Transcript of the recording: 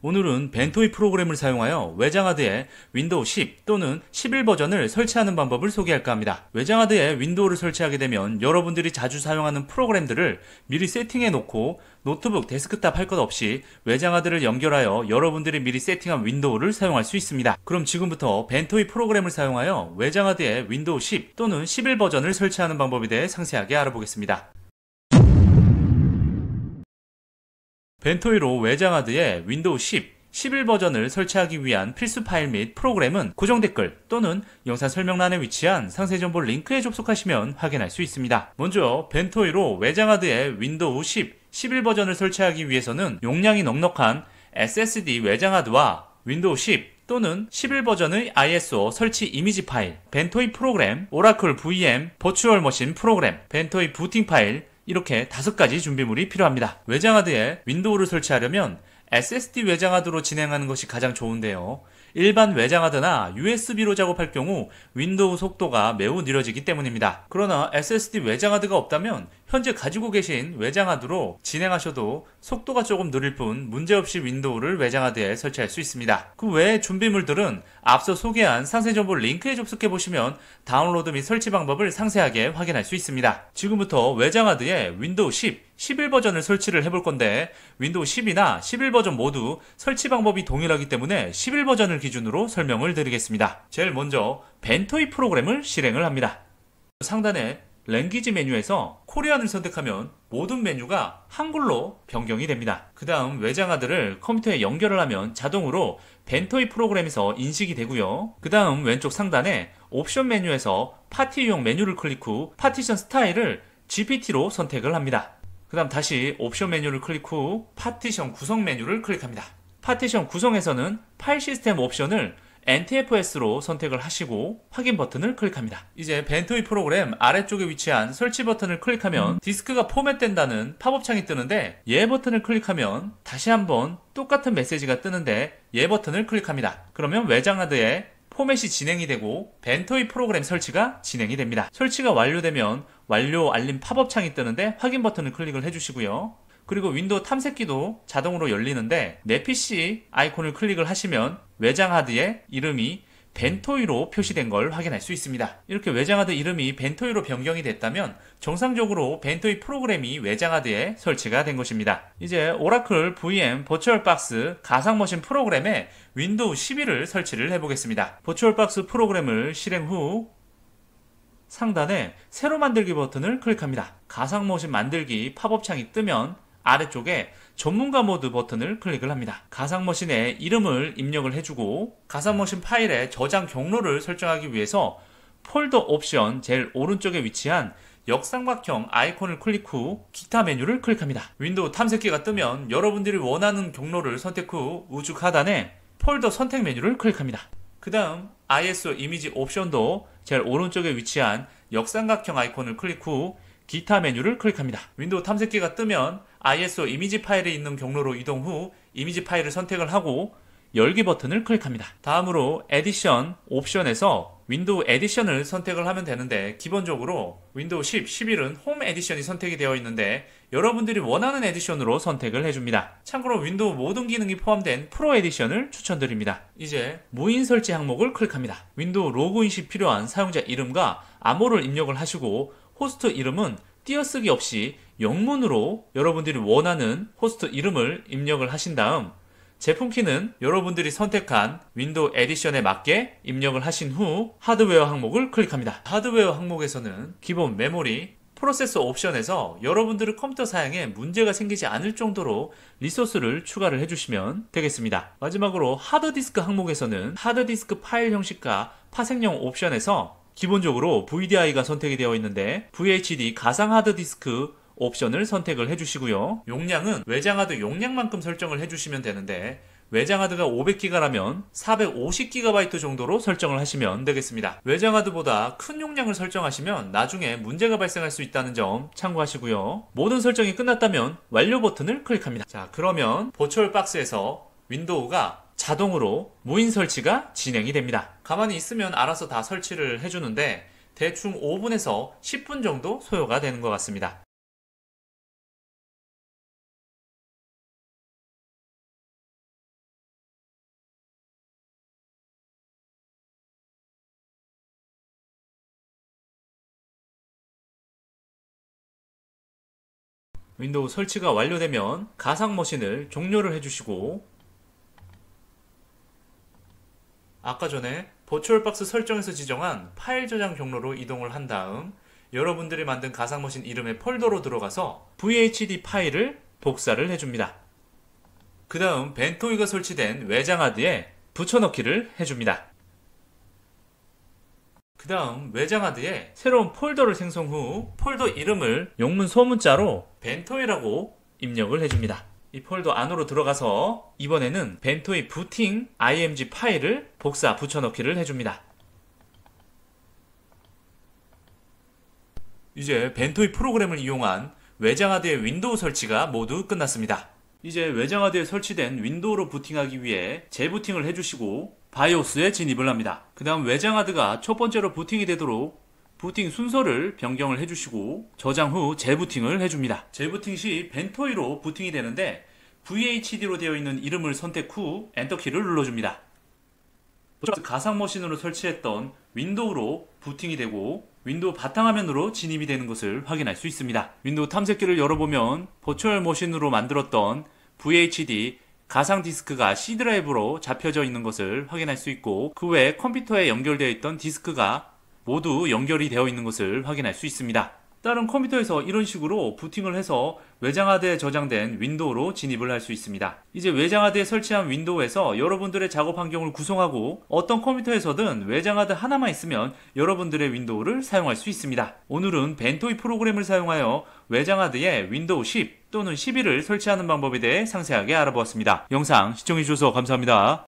오늘은 벤토이 프로그램을 사용하여 외장하드에 윈도우 10 또는 11 버전을 설치하는 방법을 소개할까 합니다. 외장하드에 윈도우를 설치하게 되면 여러분들이 자주 사용하는 프로그램들을 미리 세팅해 놓고 노트북, 데스크탑 할 것 없이 외장하드를 연결하여 여러분들이 미리 세팅한 윈도우를 사용할 수 있습니다. 그럼 지금부터 벤토이 프로그램을 사용하여 외장하드에 윈도우 10 또는 11 버전을 설치하는 방법에 대해 상세하게 알아보겠습니다. 벤토이로 외장하드에 윈도우 10, 11 버전을 설치하기 위한 필수 파일 및 프로그램은 고정 댓글 또는 영상 설명란에 위치한 상세 정보 링크에 접속하시면 확인할 수 있습니다. 먼저 벤토이로 외장하드에 윈도우 10, 11 버전을 설치하기 위해서는 용량이 넉넉한 SSD 외장하드와 윈도우 10 또는 11 버전의 ISO 설치 이미지 파일, 벤토이 프로그램, 오라클 VM, 버추얼 머신 프로그램, 벤토이 부팅 파일, 이렇게 5가지 준비물이 필요합니다. 외장하드에 윈도우를 설치하려면 SSD 외장하드로 진행하는 것이 가장 좋은데요. 일반 외장하드나 USB로 작업할 경우 윈도우 속도가 매우 느려지기 때문입니다. 그러나 SSD 외장하드가 없다면 현재 가지고 계신 외장하드로 진행하셔도 속도가 조금 느릴 뿐 문제없이 윈도우를 외장하드에 설치할 수 있습니다. 그 외의 준비물들은 앞서 소개한 상세정보 링크에 접속해보시면 다운로드 및 설치 방법을 상세하게 확인할 수 있습니다. 지금부터 외장하드에 윈도우 10, 11 버전을 설치를 해볼 건데 윈도우 10이나 11 버전 모두 설치 방법이 동일하기 때문에 11 버전을 기준으로 설명을 드리겠습니다. 제일 먼저 벤토이 프로그램을 실행을 합니다. 상단에 랭귀지 메뉴에서 코리안을 선택하면 모든 메뉴가 한글로 변경이 됩니다. 그 다음 외장하드를 컴퓨터에 연결을 하면 자동으로 벤토이 프로그램에서 인식이 되고요. 그 다음 왼쪽 상단에 옵션 메뉴에서 파티용 메뉴를 클릭 후 파티션 스타일을 GPT로 선택을 합니다. 그 다음 다시 옵션 메뉴를 클릭 후 파티션 구성 메뉴를 클릭합니다. 파티션 구성에서는 파일 시스템 옵션을 NTFS로 선택을 하시고 확인 버튼을 클릭합니다. 이제 벤토이 프로그램 아래쪽에 위치한 설치 버튼을 클릭하면 디스크가 포맷된다는 팝업 창이 뜨는데 예 버튼을 클릭하면 다시 한번 똑같은 메시지가 뜨는데 예 버튼을 클릭합니다. 그러면 외장하드에 포맷이 진행이 되고 벤토이 프로그램 설치가 진행이 됩니다. 설치가 완료되면 완료 알림 팝업 창이 뜨는데 확인 버튼을 클릭을 해주시고요. 그리고 윈도우 탐색기도 자동으로 열리는데 내 PC 아이콘을 클릭을 하시면 외장하드의 이름이 벤토이로 표시된 걸 확인할 수 있습니다. 이렇게 외장하드 이름이 벤토이로 변경이 됐다면 정상적으로 벤토이 프로그램이 외장하드에 설치가 된 것입니다. 이제 오라클 VM 버추얼박스 가상머신 프로그램에 윈도우 11을 설치를 해보겠습니다. 버추얼박스 프로그램을 실행 후 상단에 새로 만들기 버튼을 클릭합니다. 가상머신 만들기 팝업 창이 뜨면 아래쪽에 전문가 모드 버튼을 클릭을 합니다. 가상머신에 이름을 입력을 해주고 가상머신 파일의 저장 경로를 설정하기 위해서 폴더 옵션 제일 오른쪽에 위치한 역삼각형 아이콘을 클릭 후 기타 메뉴를 클릭합니다. 윈도우 탐색기가 뜨면 여러분들이 원하는 경로를 선택 후 우측 하단에 폴더 선택 메뉴를 클릭합니다. 그 다음 ISO 이미지 옵션도 제일 오른쪽에 위치한 역삼각형 아이콘을 클릭 후 기타 메뉴를 클릭합니다. 윈도우 탐색기가 뜨면 ISO 이미지 파일에 있는 경로로 이동 후 이미지 파일을 선택을 하고 열기 버튼을 클릭합니다. 다음으로 에디션 옵션에서 윈도우 에디션을 선택을 하면 되는데 기본적으로 윈도우 10, 11은 홈 에디션이 선택이 되어 있는데 여러분들이 원하는 에디션으로 선택을 해줍니다. 참고로 윈도우 모든 기능이 포함된 프로 에디션을 추천드립니다. 이제 무인 설치 항목을 클릭합니다. 윈도우 로그인 시 필요한 사용자 이름과 암호를 입력을 하시고 호스트 이름은 띄어쓰기 없이 영문으로 여러분들이 원하는 호스트 이름을 입력을 하신 다음 제품키는 여러분들이 선택한 윈도우 에디션에 맞게 입력을 하신 후 하드웨어 항목을 클릭합니다. 하드웨어 항목에서는 기본 메모리, 프로세서 옵션에서 여러분들의 컴퓨터 사양에 문제가 생기지 않을 정도로 리소스를 추가를 해주시면 되겠습니다. 마지막으로 하드디스크 항목에서는 하드디스크 파일 형식과 파생용 옵션에서 기본적으로 VDI가 선택이 되어 있는데 VHD 가상 하드디스크 옵션을 선택을 해주시고요. 용량은 외장하드 용량만큼 설정을 해주시면 되는데 외장하드가 500기가라면 450GB 정도로 설정을 하시면 되겠습니다. 외장하드보다 큰 용량을 설정하시면 나중에 문제가 발생할 수 있다는 점 참고하시고요. 모든 설정이 끝났다면 완료 버튼을 클릭합니다. 자, 그러면 버추얼박스에서 윈도우가 자동으로 무인 설치가 진행이 됩니다. 가만히 있으면 알아서 다 설치를 해주는데 대충 5분에서 10분 정도 소요가 되는 것 같습니다. 윈도우 설치가 완료되면 가상 머신을 종료를 해주시고, 아까 전에 버추얼박스 설정에서 지정한 파일 저장 경로로 이동을 한 다음 여러분들이 만든 가상 머신 이름의 폴더로 들어가서 VHD 파일을 복사를 해줍니다. 그 다음 벤토이가 설치된 외장 하드에 붙여넣기를 해줍니다. 그 다음 외장 하드에 새로운 폴더를 생성 후 폴더 이름을 영문 소문자로 벤토이라고 입력을 해줍니다. 이 폴더 안으로 들어가서 이번에는 벤토이 부팅 img 파일을 복사 붙여넣기를 해줍니다. 이제 벤토이 프로그램을 이용한 외장 하드의 윈도우 설치가 모두 끝났습니다. 이제 외장 하드에 설치된 윈도우로 부팅하기 위해 재부팅을 해주시고 바이오스에 진입을 합니다. 그 다음 외장 하드가 첫 번째로 부팅이 되도록 부팅 순서를 변경을 해주시고 저장 후 재부팅을 해줍니다. 재부팅 시 벤토이로 부팅이 되는데 VHD로 되어 있는 이름을 선택 후 엔터키를 눌러줍니다. 가상 머신으로 설치했던 윈도우로 부팅이 되고 윈도우 바탕화면으로 진입이 되는 것을 확인할 수 있습니다. 윈도우 탐색기를 열어보면 버추얼 머신으로 만들었던 VHD 가상 디스크가 C 드라이브로 잡혀져 있는 것을 확인할 수 있고 그 외 컴퓨터에 연결되어 있던 디스크가 모두 연결이 되어 있는 것을 확인할 수 있습니다. 다른 컴퓨터에서 이런 식으로 부팅을 해서 외장 하드에 저장된 윈도우로 진입을 할 수 있습니다. 이제 외장 하드에 설치한 윈도우에서 여러분들의 작업 환경을 구성하고 어떤 컴퓨터에서든 외장 하드 하나만 있으면 여러분들의 윈도우를 사용할 수 있습니다. 오늘은 벤토이 프로그램을 사용하여 외장 하드에 윈도우 10 또는 11을 설치하는 방법에 대해 상세하게 알아보았습니다. 영상 시청해주셔서 감사합니다.